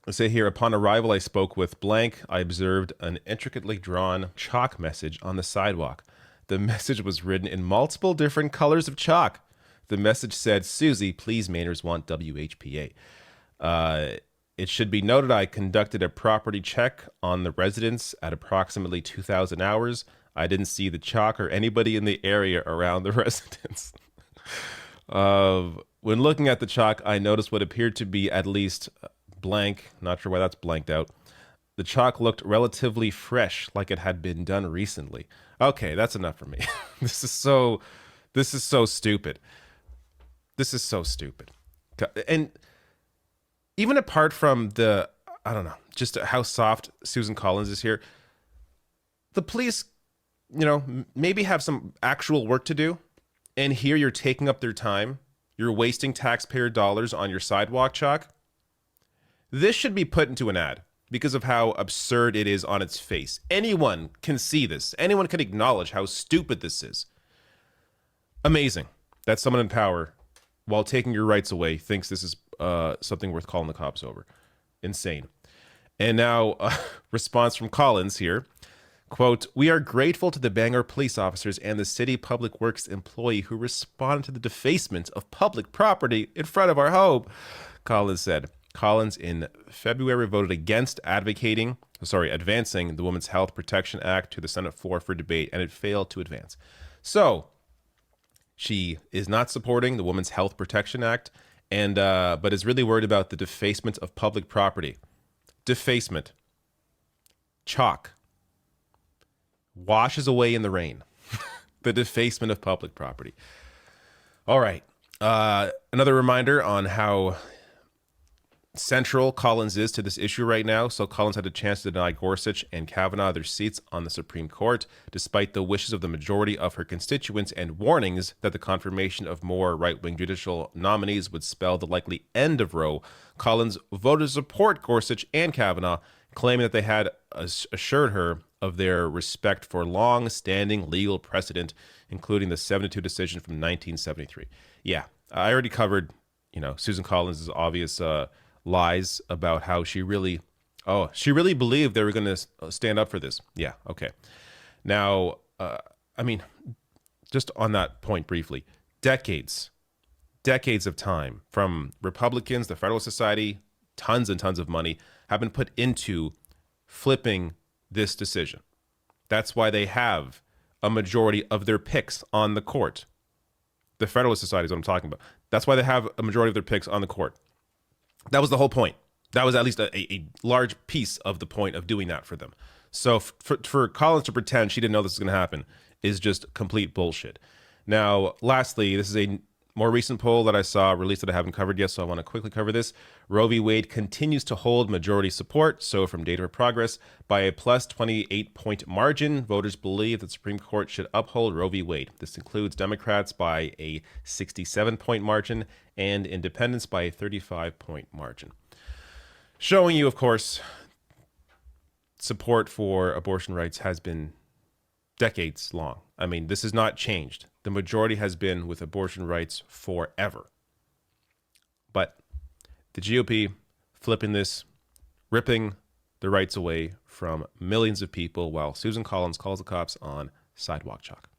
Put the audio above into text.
I say here, upon arrival, I spoke with blank. I observed an intricately drawn chalk message on the sidewalk. The message was written in multiple different colors of chalk. The message said, Susie, please Mainers want WHPA. It should be noted I conducted a property check on the residence at approximately 2,000 hours. I didn't see the chalk or anybody in the area around the residence. When looking at the chalk, I noticed what appeared to be at least blank. Not sure why that's blanked out. The chalk looked relatively fresh, like it had been done recently. Okay, that's enough for me. This is so stupid. This is so stupid. And even apart from the, I don't know, just how soft Susan Collins is here, the police, maybe have some actual work to do. And here you're taking up their time. You're wasting taxpayer dollars on your sidewalk chalk. This should be put into an ad because of how absurd it is on its face. Anyone can see this. Anyone can acknowledge how stupid this is. Amazing that someone in power, while taking your rights away, thinks this is something worth calling the cops over. Insane. And now, response from Collins here. Quote, we are grateful to the Bangor police officers and the city public works employee who responded to the defacement of public property in front of our home, Collins said. Collins in February voted against advancing the Women's Health Protection Act to the Senate floor for debate, and it failed to advance. So she is not supporting the Women's Health Protection Act, and but is really worried about the defacement of public property. Defacement. Chalk. Washes away in the rain. The defacement of public property. All right. Another reminder on how central Collins is to this issue right now. So Collins had a chance to deny Gorsuch and Kavanaugh their seats on the Supreme Court, despite the wishes of the majority of her constituents and warnings that the confirmation of more right-wing judicial nominees would spell the likely end of Roe. Collins voted to support Gorsuch and Kavanaugh, claiming that they had assured her of their respect for long-standing legal precedent, including the 7-2 decision from 1973. Yeah, I already covered, Susan Collins' obvious lies about how she really believed they were going to stand up for this. Yeah, okay. Now, just on that point briefly, decades of time from Republicans, the Federalist Society, tons and tons of money have been put into flipping this decision. That's why they have a majority of their picks on the court. The Federalist Society is what I'm talking about. That's why they have a majority of their picks on the court. That was the whole point. That was at least a large piece of the point of doing that for them. So for Collins to pretend she didn't know this was going to happen is just complete bullshit. Now, lastly, this is a more recent poll that I saw released that I haven't covered yet, so I want to quickly cover this. Roe v. Wade continues to hold majority support. So from Data for Progress, by a plus 28-point margin, voters believe that the Supreme Court should uphold Roe v. Wade. This includes Democrats by a 67-point margin and independents by a 35-point margin. Showing you, of course, support for abortion rights has been decades long. I mean, this has not changed. The majority has been with abortion rights forever. But the GOP flipping this, ripping the rights away from millions of people while Susan Collins calls the cops on sidewalk chalk.